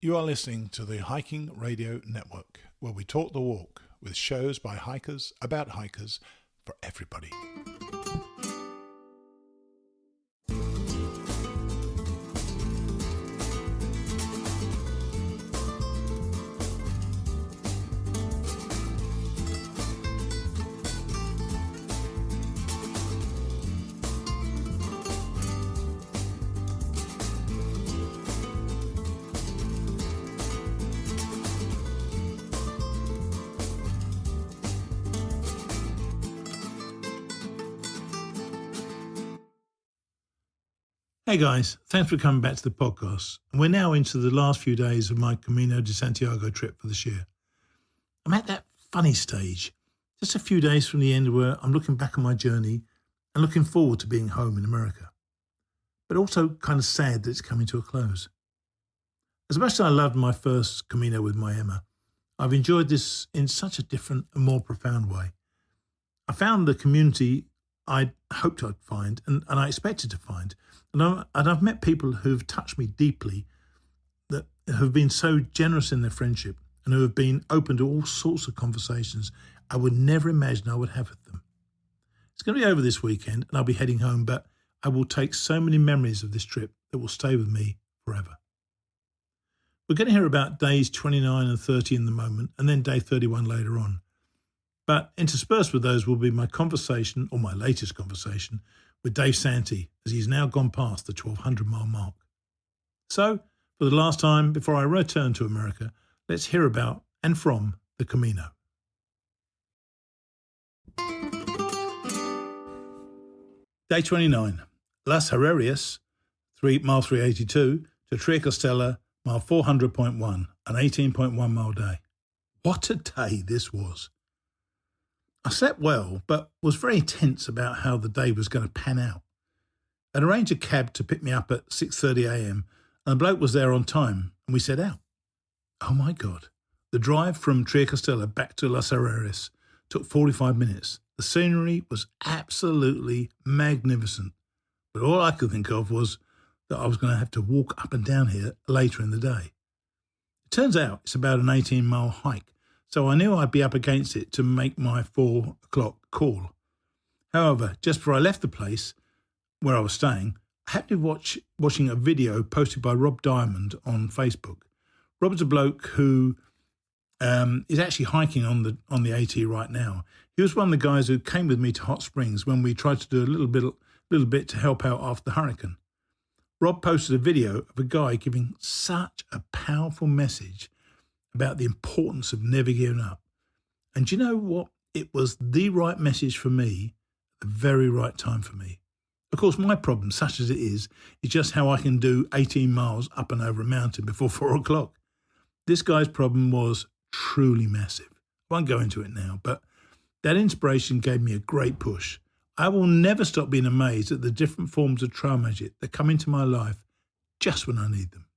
You are listening to the Hiking Radio Network, where we talk the walk with shows by hikers, about hikers, for everybody. Hey guys, thanks for coming back to the podcast. And we're now into the last few days of my Camino de Santiago trip for this year. I'm at that funny stage, just a few days from the end where I'm looking back on my journey and looking forward to being home in America. But also kind of sad that it's coming to a close. As much as I loved my first Camino with my Emma, I've enjoyed this in such a different and more profound way. I found the community I hoped I'd find and I expected to find. And I've met people who've touched me deeply, that have been so generous in their friendship and who have been open to all sorts of conversations I would never imagine I would have with them. It's going to be over this weekend and I'll be heading home, but I will take so many memories of this trip that will stay with me forever. We're going to hear about days 29 and 30 in the moment and then day 31 later on. But interspersed with those will be my conversation, or my latest conversation, with Dave Santee, as he's now gone past the 1,200 mile mark. So, for the last time before I return to America, let's hear about and from the Camino. Day 29, Las Herrerias, mile 382, to Triacostela, mile 400.1, an 18.1 mile day. What a day this was. I slept well, but was very tense about how the day was going to pan out. I'd arranged a cab to pick me up at 6:30 a.m. and the bloke was there on time, and we set out. Oh my God. The drive from Triacostela back to Las Herrerias took 45 minutes. The scenery was absolutely magnificent, but all I could think of was that I was going to have to walk up and down here later in the day. It turns out it's about an 18-mile hike, so I knew I'd be up against it to make my 4 o'clock call. However, just before I left the place where I was staying, I happened to be watching a video posted by Rob Diamond on Facebook. Rob's a bloke who is actually hiking on the AT right now. He was one of the guys who came with me to Hot Springs when we tried to do a little bit to help out after the hurricane. Rob posted a video of a guy giving such a powerful message about the importance of never giving up. And do you know what? It was the right message for me, at the very right time for me. Of course, my problem, such as it is just how I can do 18 miles up and over a mountain before 4 o'clock. This guy's problem was truly massive. I won't go into it now, but that inspiration gave me a great push. I will never stop being amazed at the different forms of trail magic that come into my life just when I need them.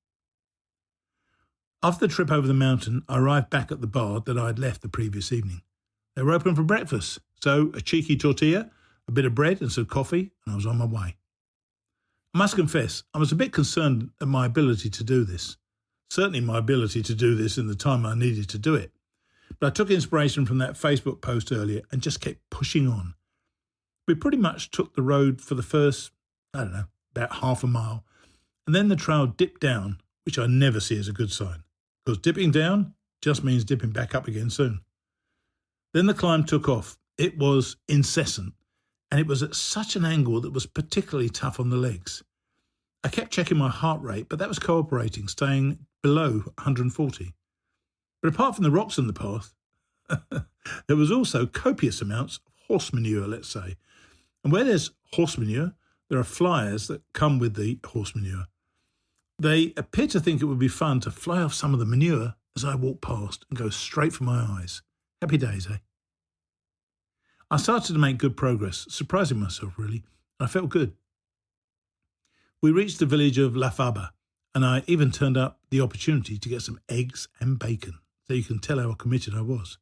After the trip over the mountain, I arrived back at the bar that I had left the previous evening. They were open for breakfast, so a cheeky tortilla, a bit of bread and some coffee, and I was on my way. I must confess, I was a bit concerned at my ability to do this. Certainly my ability to do this in the time I needed to do it. But I took inspiration from that Facebook post earlier and just kept pushing on. We pretty much took the road for the first, about half a mile, and then the trail dipped down, which I never see as a good sign, because dipping down just means dipping back up again soon. Then the climb took off. It was incessant, and it was at such an angle that was particularly tough on the legs. I kept checking my heart rate, but that was cooperating, staying below 140. But apart from the rocks in the path, there was also copious amounts of horse manure, let's say. And where there's horse manure, there are flyers that come with the horse manure. They appear to think it would be fun to fly off some of the manure as I walk past and go straight for my eyes. Happy days, eh? I started to make good progress, surprising myself really, and I felt good. We reached the village of La Faba, and I even turned up the opportunity to get some eggs and bacon, so you can tell how committed I was.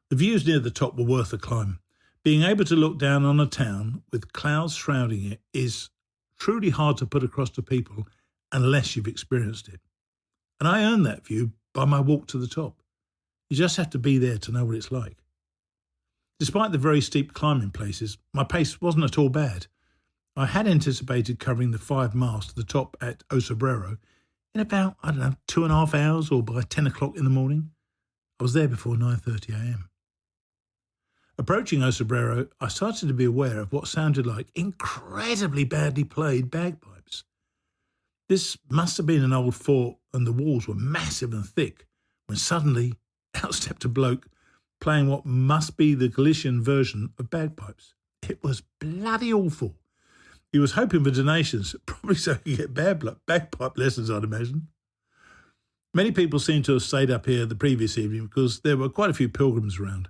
The views near the top were worth the climb. Being able to look down on a town with clouds shrouding it is truly hard to put across to people unless you've experienced it. and I earned that view by my walk to the top. You just have to be there to know what it's like. Despite the very steep climbing places, my pace wasn't at all bad. I had anticipated covering the 5 miles to the top at Osobrero in about, 2.5 hours or by 10 o'clock in the morning. I was there before 9:30 a.m. Approaching Osobrero, I started to be aware of what sounded like incredibly badly played bagpipes. This must have been an old fort and the walls were massive and thick when suddenly out stepped a bloke playing what must be the Galician version of bagpipes. It was bloody awful. He was hoping for donations, probably so he could get bagpipe lessons, I'd imagine. Many people seem to have stayed up here the previous evening because there were quite a few pilgrims around.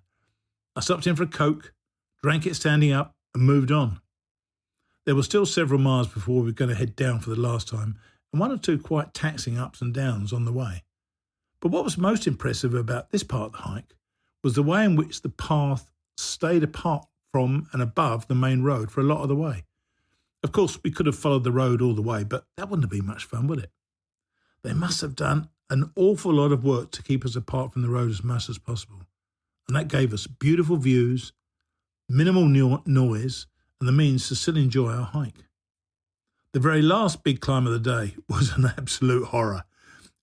I stopped in for a Coke, drank it standing up, and moved on. There were still several miles before we were going to head down for the last time, and 1 or 2 quite taxing ups and downs on the way. But what was most impressive about this part of the hike was the way in which the path stayed apart from and above the main road for a lot of the way. Of course, we could have followed the road all the way, but that wouldn't have been much fun, would it? They must have done an awful lot of work to keep us apart from the road as much as possible. And that gave us beautiful views, minimal noise, and the means to still enjoy our hike. The very last big climb of the day was an absolute horror.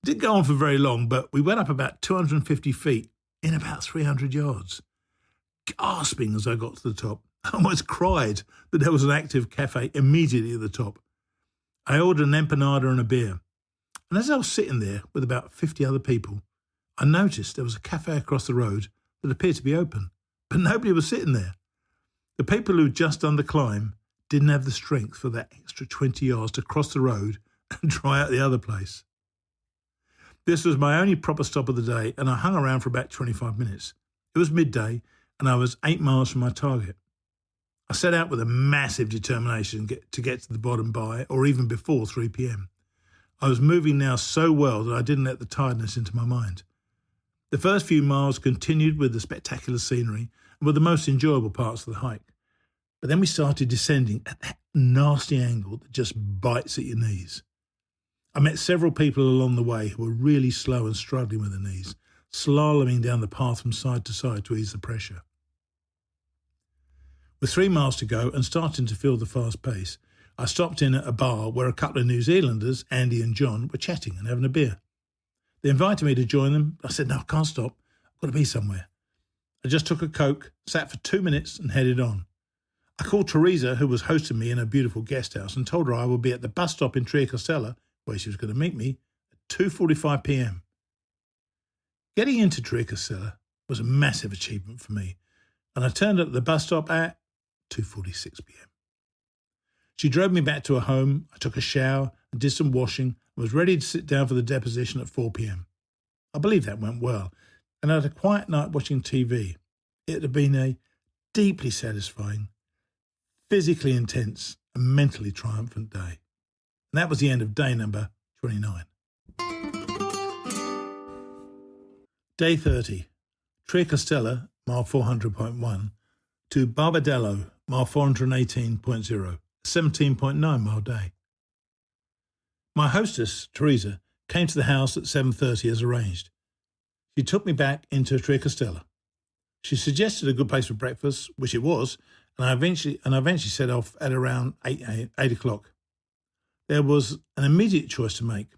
It didn't go on for very long, but we went up about 250 feet in about 300 yards. Gasping as I got to the top, I almost cried that there was an active cafe immediately at the top. I ordered an empanada and a beer. And as I was sitting there with about 50 other people, I noticed there was a cafe across the road that appeared to be open, but nobody was sitting there. The people who'd just done the climb didn't have the strength for that extra 20 yards to cross the road and try out the other place. This was my only proper stop of the day, and I hung around for about 25 minutes. It was midday, and I was 8 miles from my target. I set out with a massive determination to get to the bottom by, or even before 3 p.m. I was moving now so well that I didn't let the tiredness into my mind. The first few miles continued with the spectacular scenery and were the most enjoyable parts of the hike. But then we started descending at that nasty angle that just bites at your knees. I met several people along the way who were really slow and struggling with their knees, slaloming down the path from side to side to ease the pressure. With 3 miles to go and starting to feel the fast pace, I stopped in at a bar where a couple of New Zealanders, Andy and John, were chatting and having a beer. They invited me to join them. I said, no, I can't stop. I've got to be somewhere. I just took a Coke, sat for 2 minutes and headed on. I called Teresa, who was hosting me in her beautiful guest house, and told her I would be at the bus stop in Triacastella, where she was going to meet me, at 2:45 p.m. Getting into Triacastella was a massive achievement for me, and I turned up at the bus stop at 2:46 p.m. She drove me back to her home. I took a shower and did some washing and was ready to sit down for the deposition at 4 p.m. I believe that went well, and I had a quiet night watching TV. It had been a deeply satisfying, physically intense and mentally triumphant day. And that was the end of day number 29. Day 30. Triacastella, mile 400.1, to Barbadello, mile 418.0, 17.9 mile day. My hostess, Teresa, came to the house at 7:30 as arranged. She took me back into Triacastella. She suggested a good place for breakfast, which it was, and I eventually set off at around 8 o'clock. There was an immediate choice to make.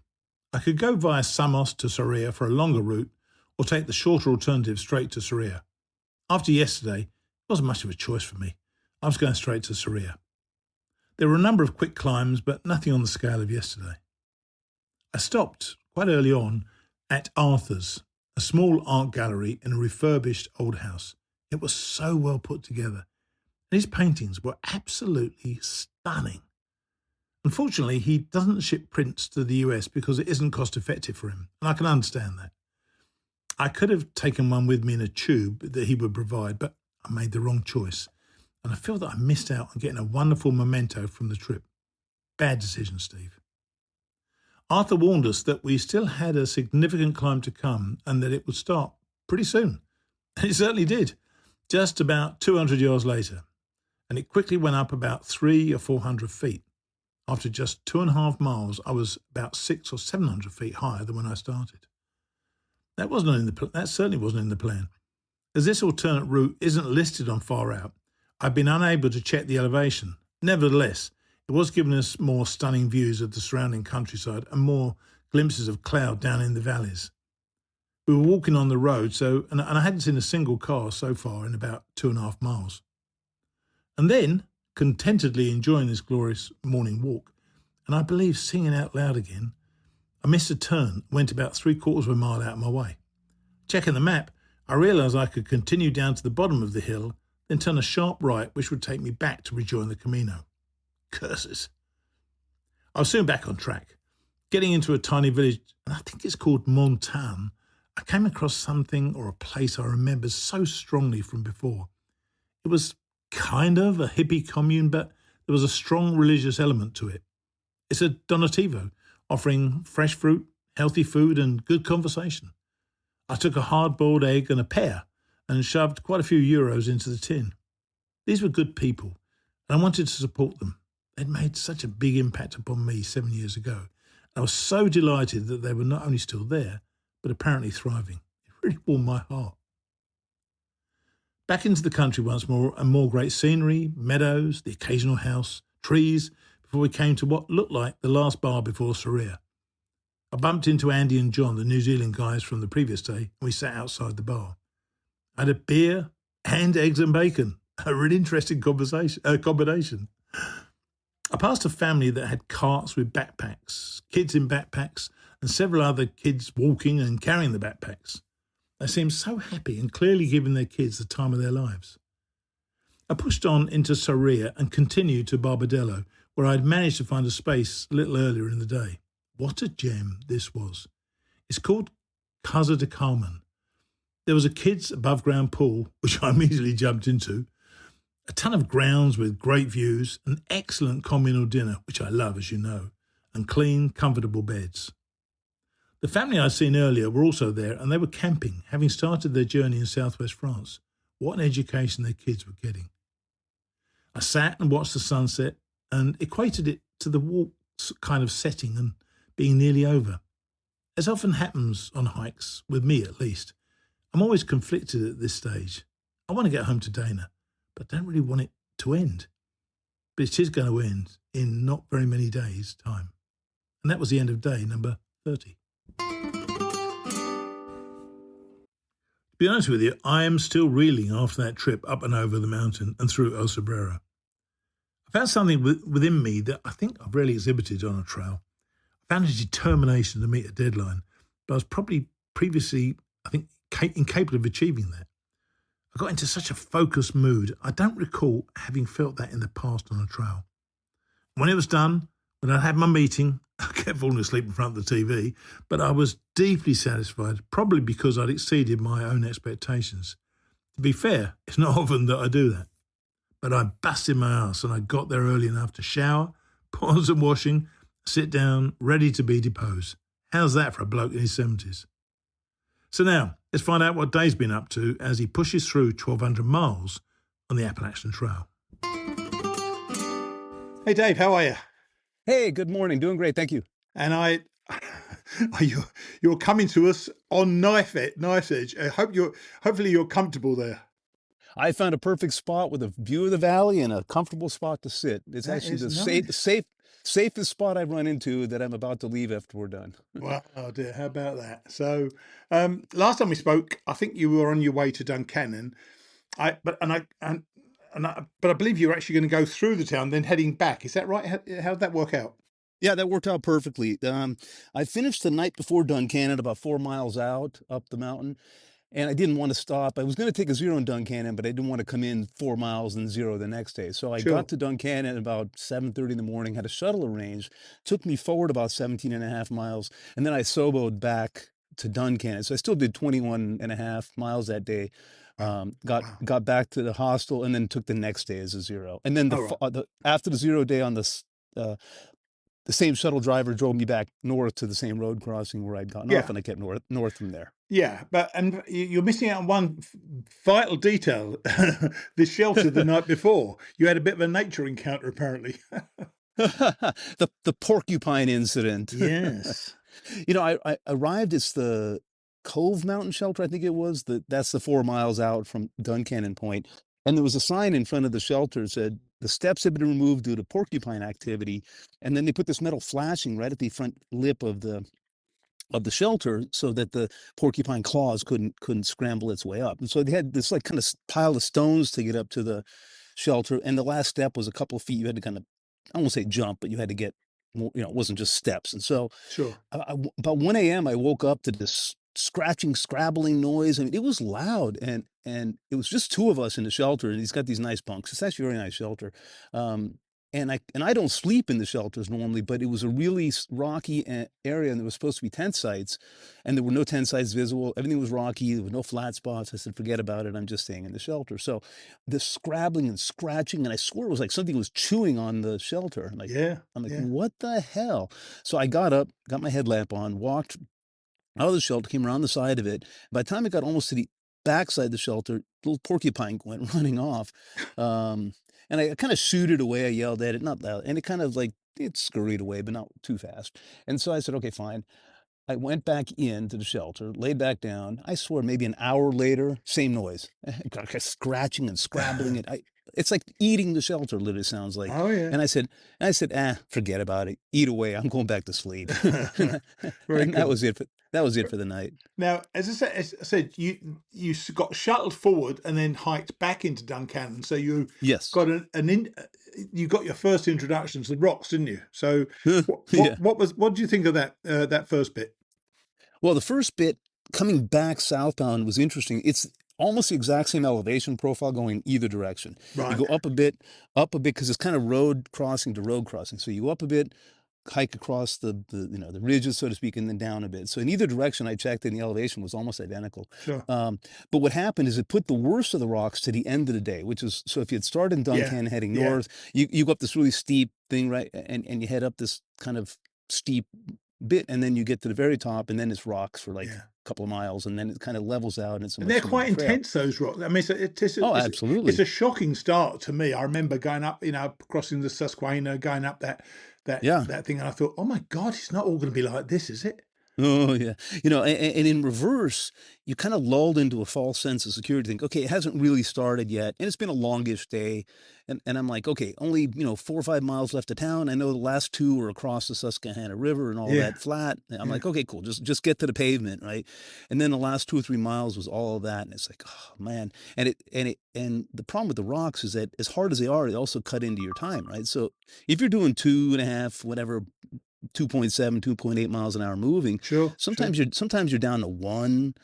I could go via Samos to Sarria for a longer route, or take the shorter alternative straight to Sarria. After yesterday, it wasn't much of a choice for me. I was going straight to Sarria. There were a number of quick climbs, but nothing on the scale of yesterday. I stopped quite early on at Arthur's, a small art gallery in a refurbished old house. It was so well put together, and his paintings were absolutely stunning. Unfortunately, he doesn't ship prints to the US because it isn't cost effective for him, and I can understand that. I could have taken one with me in a tube that he would provide, but I made the wrong choice, and I feel that I missed out on getting a wonderful memento from the trip. Bad decision, Steve. Arthur warned us that we still had a significant climb to come and that it would start pretty soon. And it certainly did, just about 200 yards later, and it quickly went up about 300 or 400 feet. After just 2.5 miles, I was about 600 or 700 feet higher than when I started. That certainly wasn't in the plan. As this alternate route isn't listed on Far Out, I've been unable to check the elevation. Nevertheless, it was giving us more stunning views of the surrounding countryside and more glimpses of cloud down in the valleys. We were walking on the road, and I hadn't seen a single car so far in about 2.5 miles. And then, contentedly enjoying this glorious morning walk, and I believe singing out loud again, I missed a turn, went about 3/4 of a mile out of my way. Checking the map, I realised I could continue down to the bottom of the hill, then turn a sharp right, which would take me back to rejoin the Camino. Curses. I was soon back on track. Getting into a tiny village, and I think it's called Montagne, I came across something or a place I remembered so strongly from before. It was kind of a hippie commune, but there was a strong religious element to it. It's a donativo, offering fresh fruit, healthy food, and good conversation. I took a hard-boiled egg and a pear and shoved quite a few euros into the tin. These were good people, and I wanted to support them. They'd made such a big impact upon me 7 years ago. I was so delighted that they were not only still there, but apparently thriving. It really warmed my heart. Back into the country once more, and more great scenery, meadows, the occasional house, trees, before we came to what looked like the last bar before Sarria. I bumped into Andy and John, the New Zealand guys from the previous day, and we sat outside the bar. I had a beer and eggs and bacon. A really interesting combination. I passed a family that had carts with backpacks, kids in backpacks, and several other kids walking and carrying the backpacks. They seemed so happy and clearly giving their kids the time of their lives. I pushed on into Sarria and continued to Barbadello, where I had managed to find a space a little earlier in the day. What a gem this was. It's called Casa de Carmen. There was a kids' above-ground pool, which I immediately jumped into, a ton of grounds with great views, an excellent communal dinner, which I love, as you know, and clean, comfortable beds. The family I'd seen earlier were also there, and they were camping, having started their journey in southwest France. What an education their kids were getting. I sat and watched the sunset and equated it to the walk's kind of setting and being nearly over. As often happens on hikes, with me at least, I'm always conflicted at this stage. I want to get home to Dana, but I don't really want it to end. But it is going to end in not very many days' time. And that was the end of day number 30. To be honest with you, I am still reeling after that trip up and over the mountain and through El Sobrero. I found something within me that I think I've rarely exhibited on a trail. I found a determination to meet a deadline, but I was probably previously, I think, incapable of achieving that. I got into such a focused mood. I don't recall having felt that in the past on a trail. When it was done, when I had my meeting, I kept falling asleep in front of the TV, but I was deeply satisfied, probably because I'd exceeded my own expectations. To be fair, it's not often that I do that. But I busted my ass and I got there early enough to shower, put on some washing, sit down, ready to be deposed. How's that for a bloke in his 70s? So now, let's find out what Dave's been up to as he pushes through 1,200 miles on the Appalachian Trail. Hey Dave, how are you? Hey, good morning. Doing great, thank you. And you're coming to us on knife edge. Hopefully you're comfortable there. I found a perfect spot with a view of the valley and a comfortable spot to sit. It's That actually is the nice. safest spot I've run into that I'm about to leave after we're done. Well, oh dear, how about that? So, last time we spoke, I think you were on your way to Duncannon. But I believe you were actually going to go through the town, then heading back. Is that right? How'd that work out? Yeah, that worked out perfectly. I finished the night before Duncannon, about 4 miles out up the mountain, and I didn't want to stop. I was going to take a zero in Duncannon, but I didn't want to come in 4 miles and zero the next day. So I Sure. got to Duncannon about 7:30 in the morning, had a shuttle arranged, took me forward about 17 and a half miles, and then I soboed back to Duncannon. So I still did 21 and a half miles that day. Got Wow. got back to the hostel and then took the next day as a zero. And then All right. after the zero day on the same shuttle driver drove me back north to the same road crossing where I'd gotten off, Yeah. and I kept north from there. Yeah, and you're missing out on one vital detail. The shelter the night before. You had a bit of a nature encounter, apparently. The porcupine incident. Yes. I arrived. It's the Cove Mountain Shelter, I think it was. That's the 4 miles out from Duncannon Point, and there was a sign in front of the shelter that said the steps have been removed due to porcupine activity, and then they put this metal flashing right at the front lip of the shelter so that the porcupine claws couldn't scramble its way up. And so they had this like kind of pile of stones to get up to the shelter, and the last step was a couple of feet. You had to kind of, I won't say jump, but you had to get more, it wasn't just steps. And so Sure. about 1 a.m. I woke up to this scratching, scrabbling noise. I mean, it was loud, and it was just two of us in the shelter. And he's got these nice bunks. It's actually a very nice shelter. Um, and I don't sleep in the shelters normally, but it was a really rocky area, and there was supposed to be tent sites, and there were no tent sites visible. Everything was rocky. There were no flat spots. I said, forget about it. I'm just staying in the shelter. So the scrabbling and scratching, and I swore it was like something was chewing on the shelter. Yeah. I'm like, Yeah. what the hell? So I got up, got my headlamp on, walked out of the shelter, came around the side of it. By the time I got almost to the backside of the shelter, little porcupine went running off. And I kind of shooed it away. I yelled at it, not loud. And it kind of like, it scurried away, but not too fast. And so I said, okay, fine. I went back into the shelter, laid back down. I swear, maybe an hour later, same noise, scratching and scrabbling it. It's like eating the shelter. Literally sounds like. Oh, yeah. And I said, forget about it. Eat away. I'm going back to sleep. Very And cool. that was it for the night. Now, as I said, you got shuttled forward and then hiked back into Duncannon. So you Yes. got you got your first introduction to the rocks, didn't you? So Yeah. what do you think of that first bit? Well, the first bit coming back southbound was interesting. It's almost the exact same elevation profile going either direction. Right. You go up a bit because it's kind of road crossing to road crossing. So you go up a bit, hike across the ridges, so to speak, and then down a bit. So in either direction, I checked, and the elevation was almost identical. Sure. But what happened is it put the worst of the rocks to the end of the day, which is, so if you had started in Duncannon heading north, you go up this really steep thing, right, and you head up this kind of steep bit, and then you get to the very top, and then it's rocks for like a couple of miles, and then it kind of levels out, and they're quite intense, those rocks. I mean, absolutely. It's a shocking start to me. I remember going up, crossing the Susquehanna, going up that thing, and I thought, oh my God, it's not all going to be like this, is it? Oh, yeah. And in reverse, you kind of lulled into a false sense of security. Think, okay, it hasn't really started yet, and it's been a longish day. And I'm like, okay, only 4 or 5 miles left of town. I know the last 2 are across the Susquehanna River and all that flat. And I'm like, okay, cool. Just get to the pavement, right? And then the last 2 or 3 miles was all of that, and it's like, oh man. And the problem with the rocks is that as hard as they are, they also cut into your time, right? So if you're doing 2.5, whatever, 2.7, 2.8 miles an hour moving. Sure. Sometimes you're down to 1,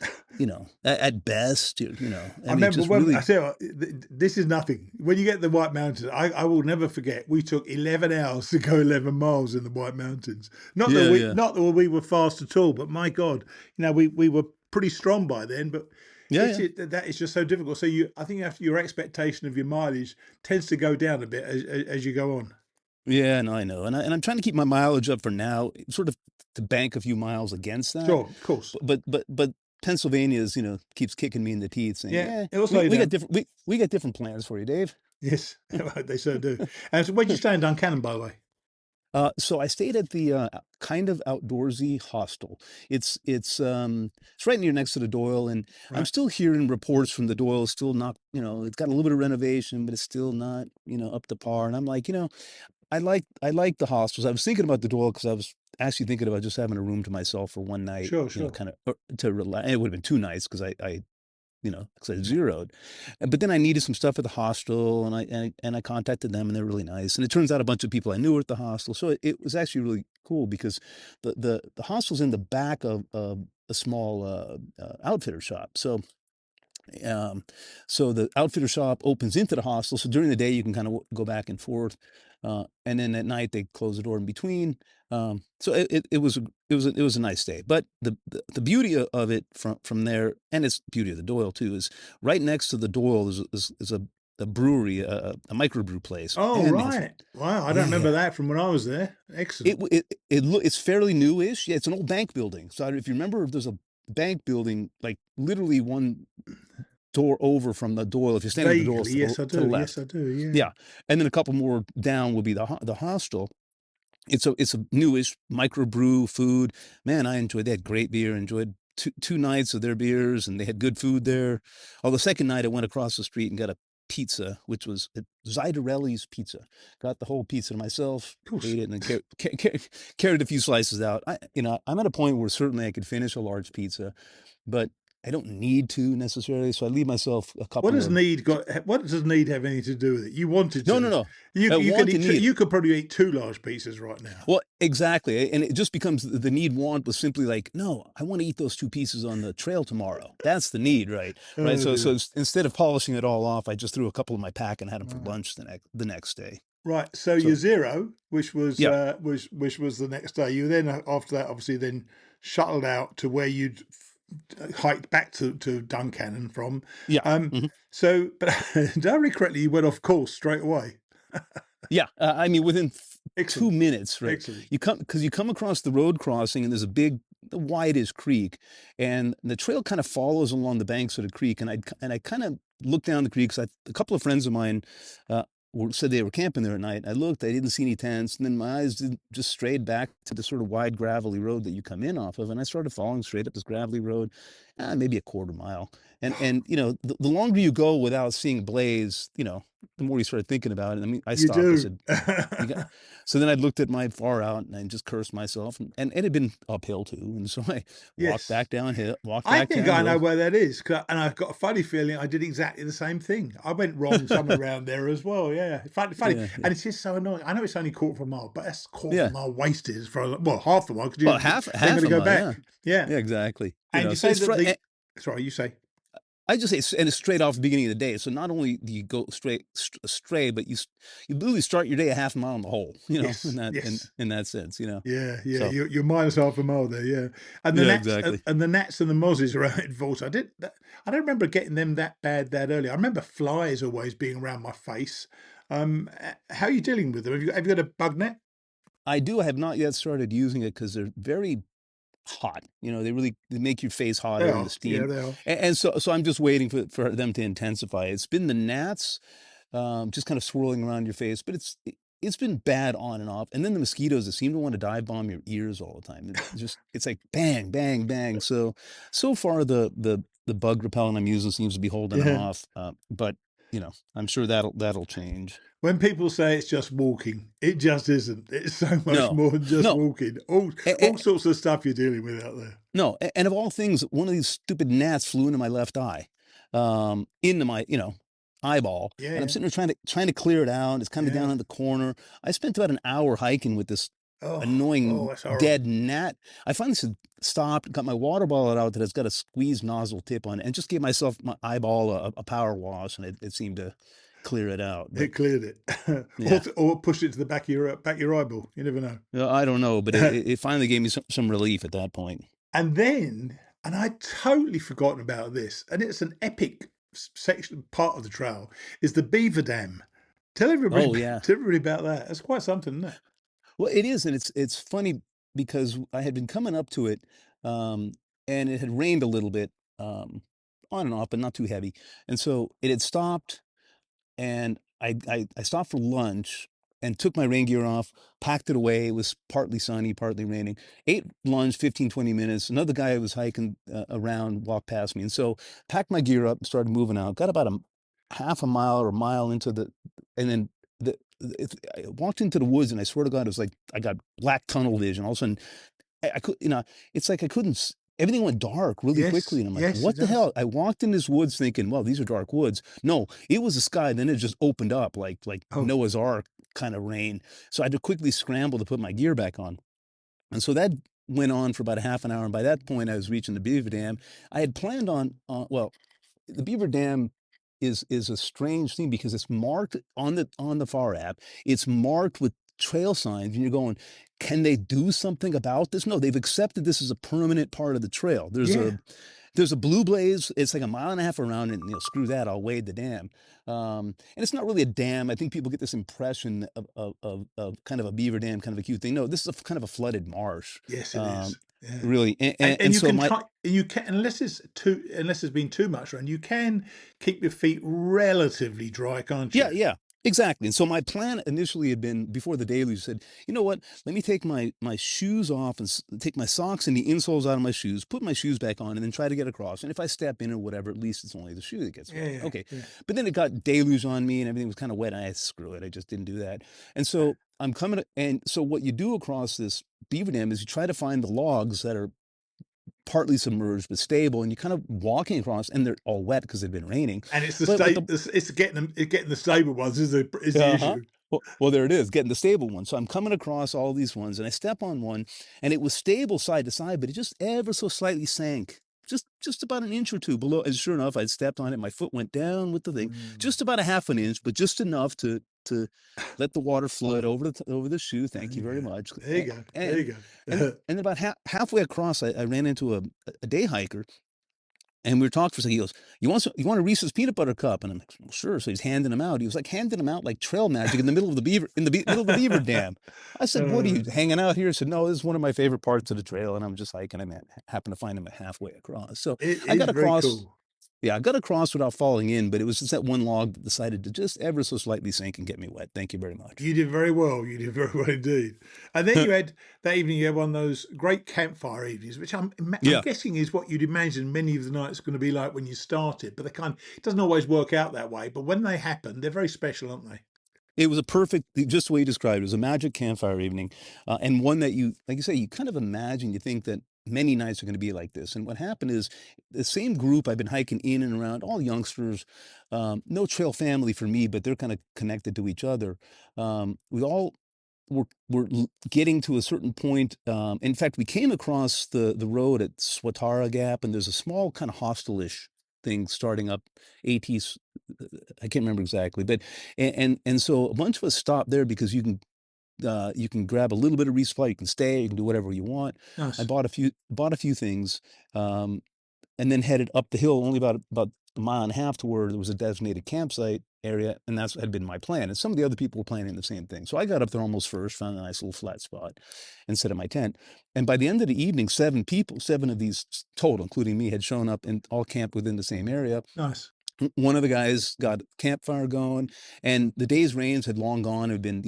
at best, I remember when I tell you, this is nothing. When you get to the White Mountains, I will never forget. We took 11 hours to go 11 miles in the White Mountains. Not that we were fast at all, but my God, we were pretty strong by then. But that is just so difficult. So I think your expectation of your mileage tends to go down a bit as you go on. Yeah, no, I know, and I'm trying to keep my mileage up for now, sort of to bank a few miles against that. Sure, of course. But Pennsylvania's keeps kicking me in the teeth, saying, we got different plans for you, Dave. Yes, they so do. And so, where'd you stay in Duncannon, by the way? So I stayed at the kind of outdoorsy hostel. It's right near next to the Doyle, and I'm still hearing reports from the Doyle. Still not, it's got a little bit of renovation, but it's still not, up to par. And I'm like, I like the hostels. I was thinking about the Doyle because I was actually thinking about just having a room to myself for one night. Sure. Kind of to relax. It would have been 2 nights because I zeroed. But then I needed some stuff at the hostel, and I contacted them, and they're really nice. And it turns out a bunch of people I knew were at the hostel, so it was actually really cool because the hostel's in the back of a small outfitter shop. So the outfitter shop opens into the hostel. So during the day you can kind of go back and forth, and then at night they close the door in between. So it was a nice day. But the beauty of it from there, and it's the beauty of the Doyle too, is right next to the Doyle is a brewery, a microbrew place. Oh, and right! Wow, I don't remember that from when I was there. Excellent. It's fairly newish. Yeah, it's an old bank building. So if you remember, there's a bank building like literally one door over from the door. If you're standing at the door Vaguely, yes, I to the do. Yes, left. I do. Yeah. Yeah, and then a couple more down will be the hostel. It's a newish microbrew food. Man, I enjoyed that. Great beer. Enjoyed two nights of their beers, and they had good food there. Oh, the second night I went across the street and got a pizza, which was at Zidarelli's Pizza. Got the whole pizza to myself, Of course. ate it, and then carried a few slices out. I'm at a point where certainly I could finish a large pizza, but I don't need to necessarily. So I leave myself a What couple does more. need got? What does need have anything to do with it? You wanted No, no, to. no. You could Want eat. and need. You could probably eat 2 large pizzas right now. Well, exactly, and it just becomes the need want was simply like, no, I want to eat those 2 pieces on the trail tomorrow. That's the need, right? Right. Oh So dear. instead of polishing it all off, I just threw a couple in my pack and had them for Right. lunch the next day. Right. So So your zero, which was yeah, which was the next day. You then after that, obviously, then shuttled out to where you'd hiked back to Duncannon from. yeah. Um. Mhm. So, but did I read correctly? You went off course straight away. Yeah, I mean, within Excellent. 2 minutes, right? Excellent. You come across the road crossing, and there's a big, wideish creek, and the trail kind of follows along the banks of the creek. And I kind of looked down the creek because a couple of friends of mine said they were camping there at night. I looked, I didn't see any tents, and then my eyes just strayed back to the sort of wide gravelly road that you come in off of, and I started following straight up this gravelly road, maybe a quarter mile. And the longer you go without seeing blaze, the more you start thinking about it. I mean, I You stopped. I do. said, "You got." So then I looked at my far out and I just cursed myself, and it had been uphill too, and so I walked Yes. back downhill. Walked I back think I know downhill. where that is, and I've got a funny feeling I did exactly the same thing. I went wrong somewhere around there as well. Yeah, funny, Yeah, yeah, and it's just so annoying. I know it's only quarter of a mile, but that's quarter of yeah. a mile wasted as far as half the mile because Well, you then got half to a go mile. Yeah, back. Yeah, yeah, exactly. and you So say it's that fr- sorry, you say I just say, and it's straight off the beginning of the day. So not only do you go astray, but you literally start your day a half a mile in the hole. In yes, that yes. in that sense. Yeah, yeah, So you're minus half a mile there, yeah. And the yeah, gnats exactly. and the gnats and the mozzies around in Volta. I don't remember getting them that bad that early. I remember flies always being around my face. How are you dealing with them? Have you got a bug net? I do. I have not yet started using it because they're very hot. They make your face They hotter and the are, yeah, steam. they are. And so I'm just waiting for them to intensify. It's been the gnats, just kind of swirling around your face, but it's been bad on and off. And then the mosquitoes that seem to want to dive bomb your ears all the time. It's like bang, bang, bang. So far the bug repellent I'm using seems to be holding them Yeah. off. But I'm sure that'll change. When people say it's just walking, it just isn't. It's so much No, more than just no. walking. All sorts of stuff you're dealing with out there. No, and of all things, one of these stupid gnats flew into my left eye, into my, eyeball, Yeah, and I'm yeah, sitting there trying to clear it out. It's kind of down yeah. in the corner. I spent about an hour hiking with this Oh, annoying that's horrible. dead gnat. I finally stopped, got my water bottle out that has got a squeeze nozzle tip on it, and just gave myself my eyeball a power wash, and it seemed to clear it out. But It cleared it, yeah, or pushed it to the back of your eyeball. You never know. I don't know, but it finally gave me some relief at that point. And then, and I'd totally forgotten about this, and it's an epic section part of the trail, is the Beaver Dam. Tell everybody, Oh yeah. tell everybody about that. That's quite something, isn't it? Well, it is, and it's funny because I had been coming up to it, um, and it had rained a little bit, on and off, but not too heavy, and so it had stopped, and I stopped for lunch and took my rain gear off, packed it away. It was partly sunny, partly raining. Ate lunch, 15, 20 minutes. Another guy I was hiking around walked past me. And so packed my gear up, started moving out, got about a half a mile or a mile into and then I walked into the woods and I swear to God, it was like I got black tunnel vision. All of a sudden I could, it's like I couldn't, everything went dark really quickly. Yes, And I'm like, yes, it what the does. hell? I walked in this woods thinking, well, these are dark woods. No, it was the sky. Then it just opened up like Oh, Noah's Ark kind of rain. So I had to quickly scramble to put my gear back on. And so that went on for about a half an hour. And by that point, I was reaching the beaver dam. I had planned on, well, the beaver dam is a strange thing because it's marked on the far app. It's marked with trail signs, and you're going, can they do something about this? No, they've accepted this as a permanent part of the trail. yeah. There's a blue blaze. It's like a mile and a half around, and screw that. I'll wade the dam. And it's not really a dam. I think people get this impression of kind of a beaver dam, kind of a cute thing. No, this is kind of a flooded marsh. Yes, it is. Yeah. really. And And you so can my try, you can, unless there's been too much rain, you can keep your feet relatively dry, can't Yeah, you? yeah, exactly. And so my plan initially had been before the deluge said, you know what? Let me take my shoes off and take my socks and the insoles out of my shoes, put my shoes back on, and then try to get across. And if I step in or whatever, at least it's only the shoe that gets Yeah, wet. yeah, Okay. yeah. But then it got deluge on me and everything was kind of wet. Screw it. I just didn't do that. And so I'm coming and so what you do across this beaver dam is you try to find the logs that are partly submerged but stable, and you're kind of walking across, and they're all wet because they've been raining. And it's the But what state, the it's getting them, getting the stable ones is the uh-huh. issue. Well, there it is, getting the stable one. So I'm coming across all these ones, and I step on one, and it was stable side to side, but it just ever so slightly sank, just about an inch or two below. And sure enough, I'd stepped on it. My foot went down with the thing, Mm. just about a half an inch, but just enough to let the water flood over the shoe. There Thank you you very go. much. There you go. There you And go. and about halfway across, I ran into a day hiker, and we were talking for a second. He goes, you want a Reese's peanut butter cup?" And I'm like, "Well, sure." So he's handing them out. He was like handing them out like trail magic in the middle of the middle of the beaver dam. I said, "What are you Uh, hanging out here?" He said, "No, this is one of my favorite parts of the trail." And I'm just hiking. Happened to find him halfway across. So it I is got very across. cool. Yeah, I got across without falling in, but it was just that one log that decided to just ever so slightly sink and get me wet. Thank you very much. You did very well. You did very well indeed. And then you had that evening. You had one of those great campfire evenings, which I'm Yeah. guessing is what you'd imagine many of the nights are going to be like when you started. But it doesn't always work out that way. But when they happen, they're very special, aren't they? It was a perfect, just the way you described it. It was a magic campfire evening, and one that you, like you say, you kind of imagine, you think that many nights are going to be like this. And what happened is the same group I've been hiking in and around, all youngsters, no trail family for me, but they're kind of connected to each other. We all were getting to a certain point. In fact, we came across the road at Swatara Gap, and there's a small kind of hostelish thing starting up AT's. I can't remember exactly, but and so a bunch of us stopped there because you can grab a little bit of resupply, you can stay, you can do whatever you want. I Nice. bought a few things, um, and then headed up the hill only about a mile and a half to where there was a designated campsite area, and that's had been my plan. And some of the other people were planning the same thing. So I got up there almost first, found a nice little flat spot, and set up my tent. And by the end of the evening, seven of these total, including me, had shown up and all camped within the same area. Nice. One of the guys got a campfire going, and the day's rains had long gone. It had been,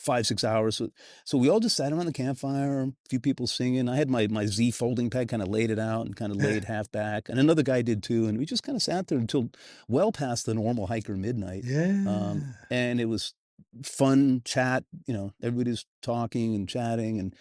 5, 6 hours. So we all just sat around the campfire, a few people singing. I had my Z folding pad, kind of laid it out and kind of laid half back. And another guy did too. And we just kind of sat there until well past the normal hiker midnight. Yeah. And it was fun chat, everybody's talking and chatting. And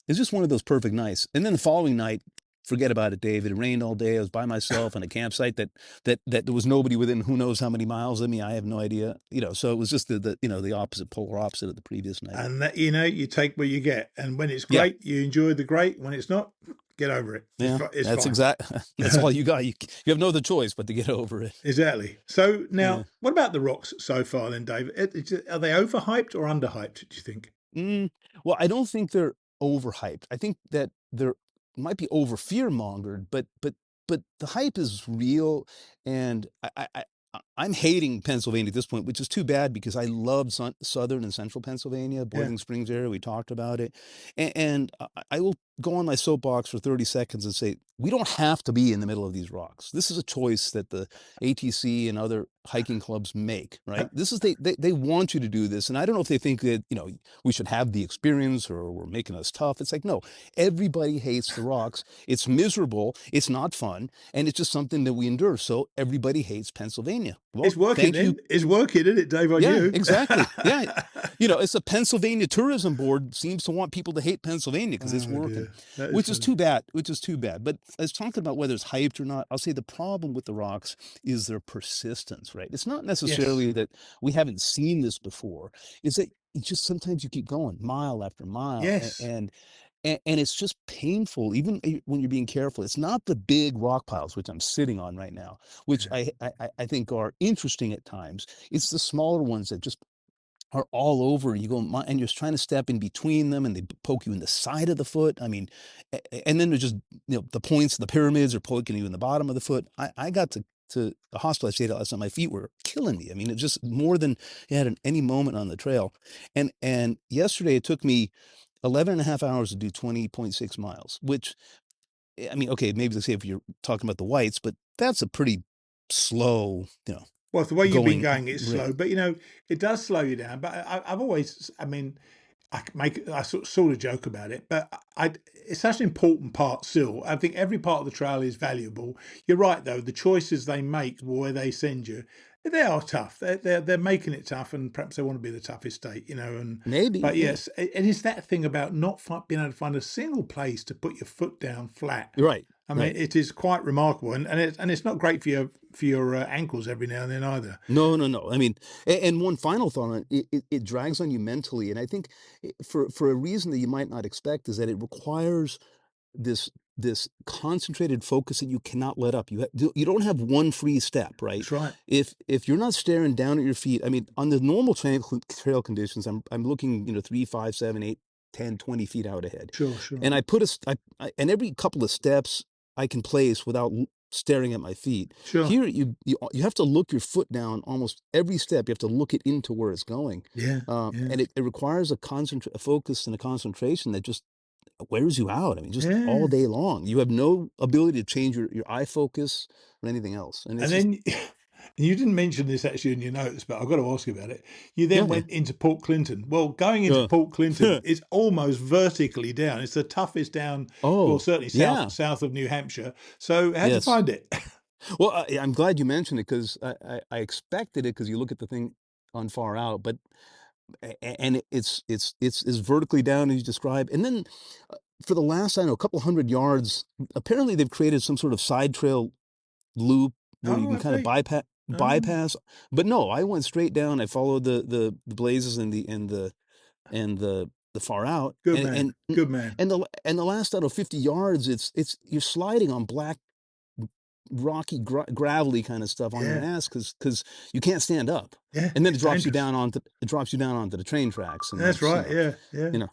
it's just one of those perfect nights. And then the following night, forget about it, Dave. It rained all day. I was by myself on a campsite that there was nobody within who knows how many miles of me. I have no idea. So it was just the opposite, polar opposite of the previous night. And that, you take what you get. And when it's Yeah. great, you enjoy the great. When it's not, get over it. Yeah, It's that's fine. that's all you got. You have no other choice but to get over it. Exactly. So now, Yeah. what about the rocks so far then, Dave? Are they overhyped or underhyped, do you think? Mm, well, I don't think they're overhyped. I think that they're might be over fear mongered, but the hype is real, and I'm hating Pennsylvania at this point, which is too bad because I love southern and central Pennsylvania, Yeah. Boiling Springs area. We talked about it, and I will go on my soapbox for 30 seconds and say we don't have to be in the middle of these rocks. This is a choice that the ATC and other hiking clubs make. Right? This is they want you to do this, and I don't know if they think that we should have the experience or we're making us tough. It's like, no, everybody hates the rocks. It's miserable. It's not fun. And it's just something that we endure. So everybody hates Pennsylvania. Well, It's working thank you. then. It's working, isn't it, Dave, on Yeah, you? exactly. Yeah. It's a Pennsylvania tourism board seems to want people to hate Pennsylvania because it's Oh, working, dear. That is which is funny. too bad, But I was talking about whether it's hyped or not. I'll say the problem with the rocks is their persistence, right? It's not Yes. necessarily that we haven't seen this before. It's that it's just sometimes you keep going mile after mile Yes. and it's just painful, even when you're being careful. It's not the big rock piles, which I'm sitting on right now, which Yeah. I think are interesting at times. It's the smaller ones that just are all over. You go and you're trying to step in between them, and they poke you in the side of the foot. I mean, and then there's just the points, the pyramids are poking you in the bottom of the foot. I got to the hospital. I stayed at last night. My feet were killing me. I mean, it's just more than you had at any moment on the trail. And yesterday it took me 11 and a half hours to do 20.6 miles, which, I mean, okay, maybe let's say if you're talking about the whites, but that's a pretty slow, Well, the way you've been going going, it's rate. slow, but it does slow you down. But I've always, I mean, I sort of joke about it, but it's such an important part still. I think every part of the trail is valuable. You're right though, the choices they make, where they send you, they are tough. They're making it tough, and perhaps they want to be the toughest state, And Maybe, but yeah. yes, and it's that thing about not being able to find a single place to put your foot down flat. Right, I mean, right. it is quite remarkable, and it's not great for your ankles every now and then either. No, no, no. I mean, and one final thought on it, it drags on you mentally. And I think for a reason that you might not expect is that it requires this this concentrated focus that you cannot let up. You don't have one free step, right? That's right. If you're not staring down at your feet, I mean, on the normal trail conditions, I'm looking, 3, 5, 7, 8, 10, 20 feet out ahead. Sure, sure. And I put and every couple of steps I can place without staring at my feet. Sure. Here, you have to look your foot down almost every step. You have to look it into where it's going. Yeah, yeah. And it requires a focus and a concentration that just wears you out. I mean, just all Yeah. day long. You have no ability to change your eye focus or anything else. And And it's just, then you didn't mention this actually in your notes, but I've got to ask you about it. You yeah, then went into Port Clinton. Well, going into yeah. Port Clinton is almost vertically down. It's the toughest down, well, Oh, certainly yeah. south of New Hampshire. So how'd you Yes. find it? Well, I'm glad you mentioned it because I expected it because you look at the thing on far out, but and it's as vertically down as you describe. And then for the last, I don't know, a couple hundred yards, apparently they've created some sort of side trail loop where you Oh, can have kind of they? Oh, bypass. But no, I went straight down. I followed the blazes and the far out, good and man. Good man. the last, I don't know, 50 yards, it's you're sliding on black rocky gravelly kind of stuff on your Yeah, ass because you can't stand up, yeah. and then It's dangerous. it drops you down onto the train tracks, and That's that's right. Yeah, yeah. you know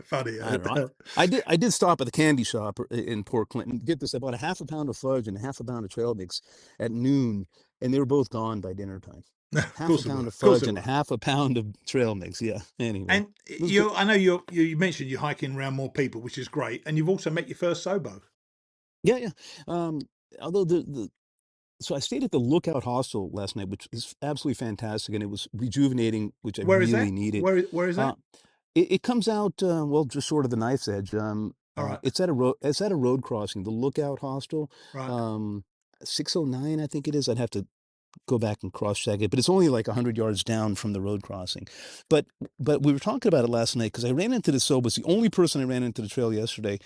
Funny. I don't know. I did stop at the candy shop in Port Clinton. Get this, I bought a half a pound of fudge and a half a pound of trail mix at noon, and they were both gone by dinner time. Of Half a course it were. pound of Of course fudge it and a were. half a pound of trail mix. Yeah. Anyway, And it was good. I know you mentioned you're hiking around more people, which is great. And you've also met your first Sobo. Yeah, yeah. Um, Although so I stayed at the Lookout Hostel last night, which is absolutely fantastic, and it was rejuvenating, which I Where is really that? needed. Where is Uh, that? it comes out, well, just sort of the knife's edge. All right, It's at a road crossing, the Lookout Hostel, right. um, 609, I think it is. I'd have to go back and cross check it, but it's only like 100 yards down from the road crossing. But we were talking about it last night because I ran into the Soba. It's the only person I ran into the trail yesterday,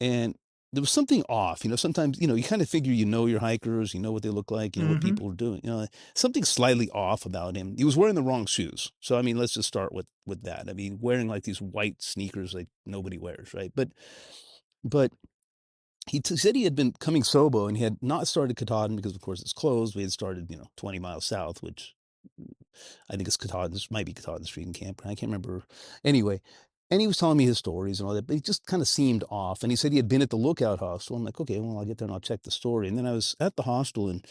and there was something off. Sometimes, you kind of figure your hikers, you know what they look like, you know what Hmm. people are doing. Something slightly off about him. He was wearing the wrong shoes. So I mean, let's just start with that. I mean, wearing like these white sneakers like nobody wears, right? But he said he had been coming Sobo and he had not started Katahdin because of course it's closed. We had started, 20 miles south, which I think it's Katahdin. This might be Katahdin Street in Camp. I can't remember. Anyway, and he was telling me his stories and all that, but he just kind of seemed off. And he said he had been at the Lookout Hostel. I'm like, okay, well, I'll get there and I'll check the story. And then I was at the hostel and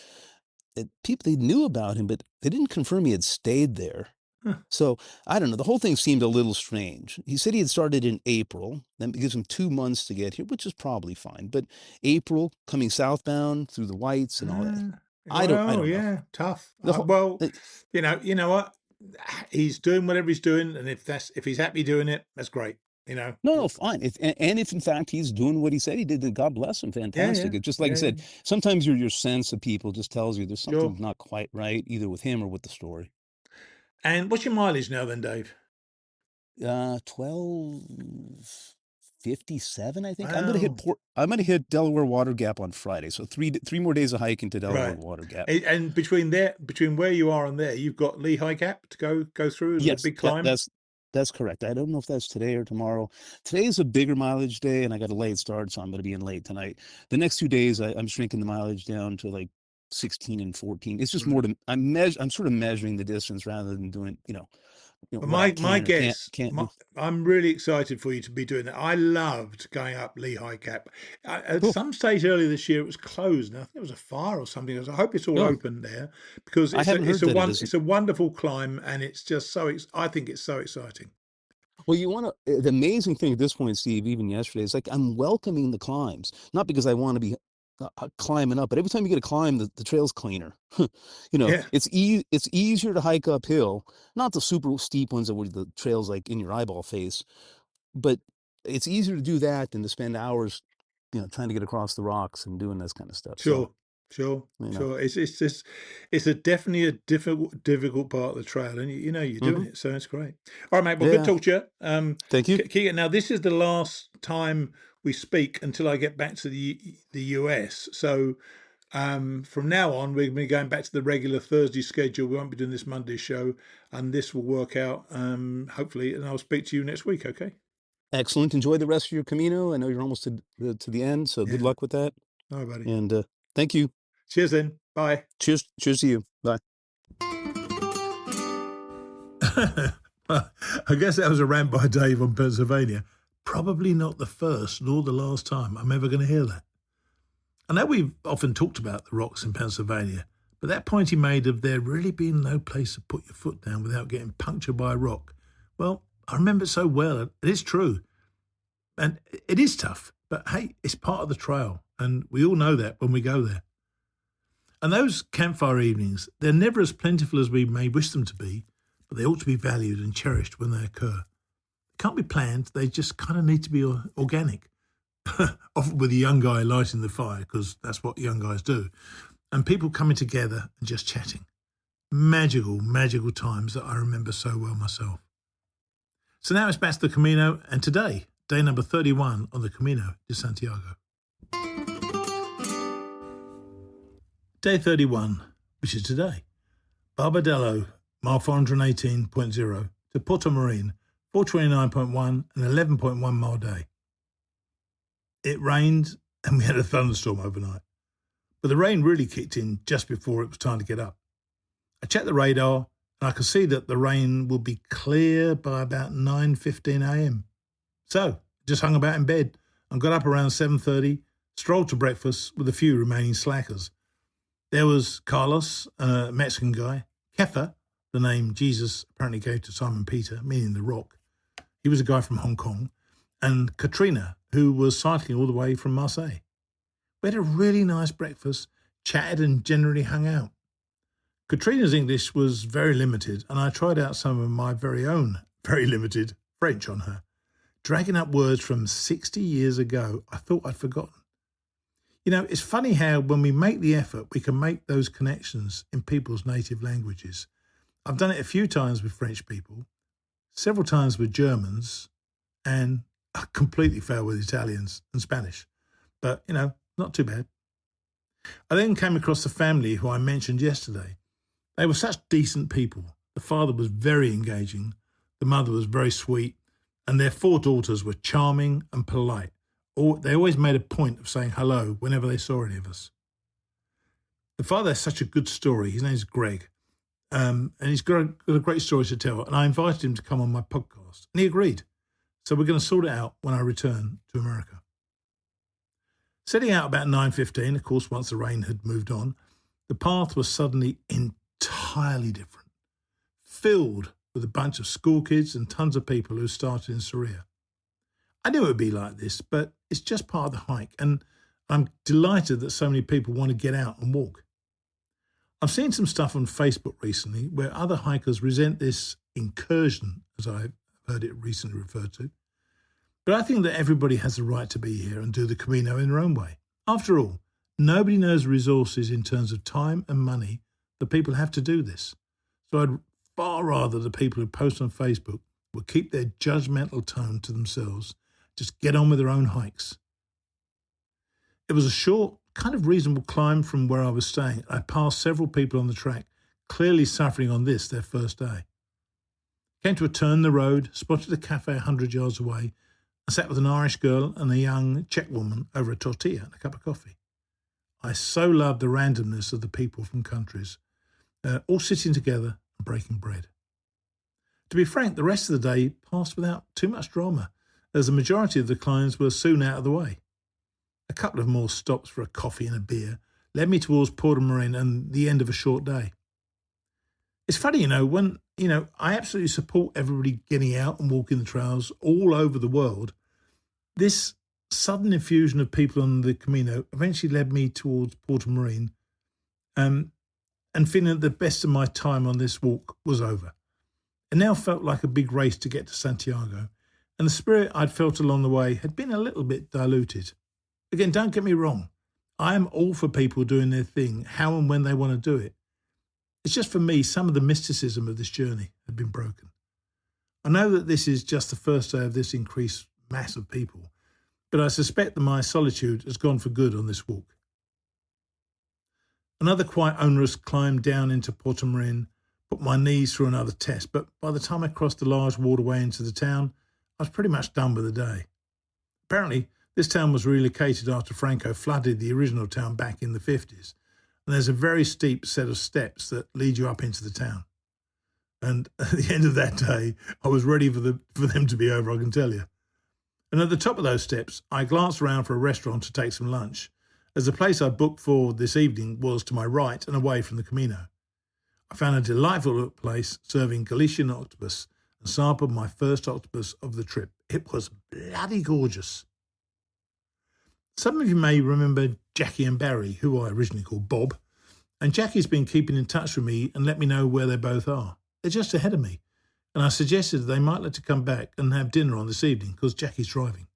people, they knew about him, but they didn't confirm he had stayed there. Huh. So I don't know. The whole thing seemed a little strange. He said he had started in April. That gives him 2 months to get here, which is probably fine. But April, coming southbound through the Whites and all that. I Well, don't know. yeah, tough. The whole, Well, uh, you know what? He's doing whatever he's doing, and if he's happy doing it, that's great. No, no, fine. And if in fact he's doing what he said he did, then God bless him. Yeah, Fantastic. yeah, It's just like I yeah, yeah. said, sometimes your sense of people just tells you there's something Sure. not quite right, either with him or with the story. And what's your mileage now, then, Dave? 1257, I think. Wow. I'm gonna hit Delaware Water Gap on Friday. So three more days of hiking to Delaware Right. Water Gap. And between where you are and there, you've got Lehigh Gap to go through. Is it a Yes, big climb? that's correct. I don't know if that's today or tomorrow. Today is a bigger mileage day, and I got a late start, so I'm going to be in late tonight. The next 2 days, I'm shrinking the mileage down to like 16 and 14. It's just Right. more to I'm sort of measuring the distance rather than doing But what I my can or guess, can't do. I'm really excited for you to be doing that. I loved going up Lehigh Gap. At Cool. some stage earlier this year, it was closed, and I think it was a fire or something. I hope it's all Oh, open there because I haven't heard that it isn't. it's a wonderful climb, and it's just I think it's so exciting. Well, you want to, the amazing thing at this point, Steve, even yesterday, is like I'm welcoming the climbs, not because I want to be climbing up, but every time you get a climb, the trail's cleaner. Yeah, it's easier to hike uphill, not the super steep ones where the trail's like in your eyeball face, but it's easier to do that than to spend hours, trying to get across the rocks and doing this kind of stuff. sure. So, Sure. It's just definitely a difficult part of the trail, and you're doing it, so it's great. All right, mate. Well, good yeah, talk to you. thank you. Keegan, now this is the last time we speak until I get back to the US. So from now on, we're going to be going back to the regular Thursday schedule. We won't be doing this Monday show, and this will work out hopefully. And I'll speak to you next week. Okay. Excellent. Enjoy the rest of your Camino. I know you're almost to the end, so good Yeah. luck with that. All right, buddy. And thank you. Cheers then. Bye. Cheers to you. Bye. Well, I guess that was a rant by Dave on Pennsylvania. Probably not the first nor the last time I'm ever going to hear that. I know we've often talked about the rocks in Pennsylvania, but that point he made of there really being no place to put your foot down without getting punctured by a rock, well, I remember it so well. It is true. And it is tough, but hey, it's part of the trail, and we all know that when we go there. And those campfire evenings, they're never as plentiful as we may wish them to be, but they ought to be valued and cherished when they occur. They can't be planned, they just kind of need to be organic. Often with a young guy lighting the fire, because that's what young guys do, and people coming together and just chatting. Magical, magical times that I remember so well myself. So now it's back to the Camino, and today, day number 31 on the Camino de Santiago. Day 31, which is today. Barbadillo, mile 418.0 to Porto Marine, 429.1 and 11.1 mile day. It rained and we had a thunderstorm overnight. But the rain really kicked in just before it was time to get up. I checked the radar and I could see that the rain will be clear by about 9:15 a.m. So, just hung about in bed and got up around 7:30, strolled to breakfast with a few remaining slackers. There was Carlos, a Mexican guy, Kefa, the name Jesus apparently gave to Simon Peter, meaning the rock. He was a guy from Hong Kong, and Katrina, who was cycling all the way from Marseille. We had a really nice breakfast, chatted and generally hung out. Katrina's English was very limited, and I tried out some of my very own, very limited French on her, dragging up words from 60 years ago I thought I'd forgotten. It's funny how when we make the effort, we can make those connections in people's native languages. I've done it a few times with French people, several times with Germans, and I completely failed with Italians and Spanish. But, not too bad. I then came across the family who I mentioned yesterday. They were such decent people. The father was very engaging, the mother was very sweet, and their 4 daughters were charming and polite. They always made a point of saying hello whenever they saw any of us. The father has such a good story. His name's Greg, and he's got a great story to tell. And I invited him to come on my podcast, and he agreed. So we're going to sort it out when I return to America. Setting out about 9:15, of course, once the rain had moved on, the path was suddenly entirely different, filled with a bunch of school kids and tons of people who started in Sarria. I knew it would be like this, but it's just part of the hike, and I'm delighted that so many people want to get out and walk. I've seen some stuff on Facebook recently where other hikers resent this incursion, as I've heard it recently referred to. But I think that everybody has the right to be here and do the Camino in their own way. After all, nobody knows the resources in terms of time and money that people have to do this. So I'd far rather the people who post on Facebook will keep their judgmental tone to themselves, just get on with their own hikes. It was a short, kind of reasonable climb from where I was staying. I passed several people on the track, clearly suffering on this, their first day. Came to a turn in the road, spotted a cafe 100 yards away, and sat with an Irish girl and a young Czech woman over a tortilla and a cup of coffee. I so loved the randomness of the people from countries, all sitting together and breaking bread. To be frank, the rest of the day passed without too much drama, as the majority of the climbs were soon out of the way. A couple of more stops for a coffee and a beer led me towards Porto Marine and the end of a short day. It's funny, I absolutely support everybody getting out and walking the trails all over the world. This sudden infusion of people on the Camino eventually led me towards Portamarine, and feeling that the best of my time on this walk was over. It now felt like a big race to get to Santiago, and the spirit I'd felt along the way had been a little bit diluted. Again, don't get me wrong. I am all for people doing their thing, how and when they want to do it. It's just for me, some of the mysticism of this journey had been broken. I know that this is just the first day of this increased mass of people, but I suspect that my solitude has gone for good on this walk. Another quite onerous climb down into Portamarine put my knees through another test, but by the time I crossed the large waterway into the town, I was pretty much done with the day. Apparently, this town was relocated after Franco flooded the original town back in the 50s, and there's a very steep set of steps that lead you up into the town. And at the end of that day, I was ready for them to be over, I can tell you. And at the top of those steps, I glanced around for a restaurant to take some lunch, as the place I booked for this evening was to my right and away from the Camino. I found a delightful place serving Galician octopus and sampled my first octopus of the trip. It was bloody gorgeous. Some of you may remember Jackie and Barry, who I originally called Bob, and Jackie's been keeping in touch with me and let me know where they both are. They're just ahead of me, and I suggested they might like to come back and have dinner on this evening because Jackie's driving.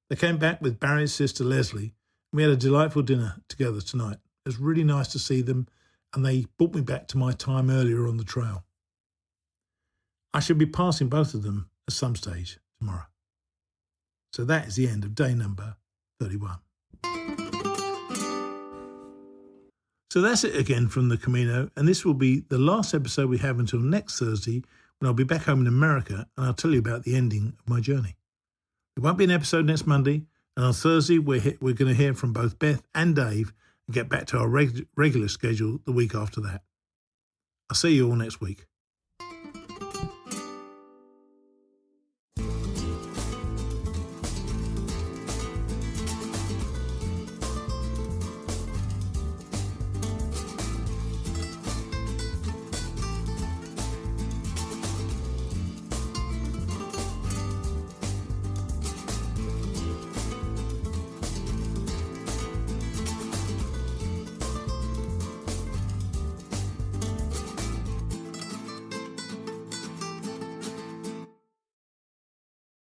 They came back with Barry's sister Leslie, and we had a delightful dinner together tonight. It was really nice to see them, and they brought me back to my time earlier on the trail. I shall be passing both of them at some stage tomorrow. So that is the end of day number 31. So that's it again from the Camino, and this will be the last episode we have until next Thursday, when I'll be back home in America and I'll tell you about the ending of my journey. There won't be an episode next Monday, and on Thursday we're going to hear from both Beth and Dave and get back to our regular schedule the week after that. I'll see you all next week.